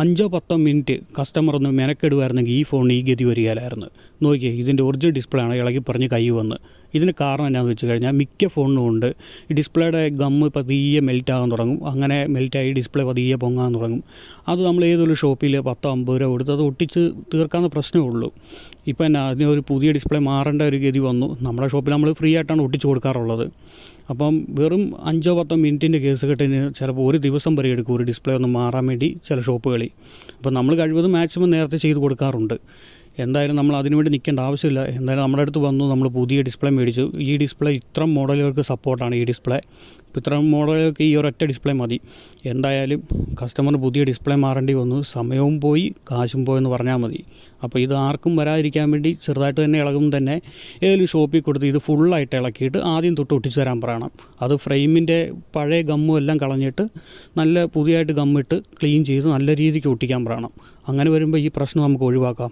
5-10 minute customer ഒന്ന് മെനക്കെടുമായിരുന്നെങ്കിൽ ഈ ഫോണിന് ഈ ഗതി വരികയില്ലായിരുന്നു. നോക്കിയേ, ഇതിൻ്റെ ഒറിജിനൽ ഡിസ്പ്ലേ ആണ് ഇളകി പറഞ്ഞ് കൈ വന്ന്. ഇതിന് കാരണം എന്നാന്ന് വെച്ച് കഴിഞ്ഞാൽ മിക്ക ഫോണിനും ഉണ്ട് ഈ ഡിസ്പ്ലേയുടെ ഗമ്മ് പതിയെ മെൽറ്റാകാൻ തുടങ്ങും. അങ്ങനെ മെൽറ്റായി ഡിസ്പ്ലേ പതിയെ പൊങ്ങാൻ തുടങ്ങും. അത് നമ്മൾ ഏതൊരു ഷോപ്പിൽ 10-50 രൂപ കൊടുത്ത് അത് ഒട്ടിച്ച് തീർക്കാവുന്ന പ്രശ്നമേ ഉള്ളൂ. ഇപ്പം എന്നാ അതിന് ഒരു പുതിയ ഡിസ്പ്ലേ മാറേണ്ട ഒരു ഗതി വന്നു. നമ്മുടെ ഷോപ്പിൽ നമ്മൾ ഫ്രീ ആയിട്ടാണ് ഒട്ടിച്ച് കൊടുക്കാറുള്ളത്. അപ്പം വെറും 5-10 മിനിറ്റിൻ്റെ കേസ് കെട്ടിന് ചിലപ്പോൾ ഒരു ദിവസം വരെ എടുക്കും ഒരു ഡിസ്പ്ലേ ഒന്ന് മാറാൻ വേണ്ടി ചില ഷോപ്പുകളിൽ. അപ്പം നമ്മൾ കഴിവതും മാക്സിമം നേരത്തെ ചെയ്ത് കൊടുക്കാറുണ്ട്. എന്തായാലും നമ്മൾ അതിനുവേണ്ടി നിൽക്കേണ്ട ആവശ്യമില്ല. എന്തായാലും നമ്മുടെ അടുത്ത് വന്നു, നമ്മൾ പുതിയ ഡിസ്പ്ലേ മേടിച്ചു. ഈ ഡിസ്പ്ലേ ഇത്ര മോഡലുകൾക്ക് സപ്പോർട്ടാണ് ഈ ഡിസ്പ്ലേ. ഇപ്പോൾ ഇത്ര മോഡലുകൾക്ക് ഈ ഒരൊറ്റ ഡിസ്പ്ലേ മതി. എന്തായാലും കസ്റ്റമറിന് പുതിയ ഡിസ്പ്ലേ മാറേണ്ടി വന്നു. സമയവും പോയി കാശും പോയെന്ന് പറഞ്ഞാൽ മതി. അപ്പോൾ ഇത് ആർക്കും വരാതിരിക്കാൻ വേണ്ടി ചെറുതായിട്ട് തന്നെ ഇളകും തന്നെ ഏതെങ്കിലും ഷോപ്പിൽ കൊടുത്ത് ഇത് ഫുള്ളായിട്ട് ഇളക്കിയിട്ട് ആദ്യം തൊട്ട് ഒട്ടിച്ച് തരാൻ പറയണം. അത് ഫ്രെയിമിൻ്റെ പഴയ ഗമ്മും എല്ലാം കളഞ്ഞിട്ട് നല്ല പുതിയതായിട്ട് ഗമ്മിട്ട് ക്ലീൻ ചെയ്ത് നല്ല രീതിക്ക് ഒട്ടിക്കാൻ പറയണം. അങ്ങനെ വരുമ്പോൾ ഈ പ്രശ്നം നമുക്ക് ഒഴിവാക്കാം.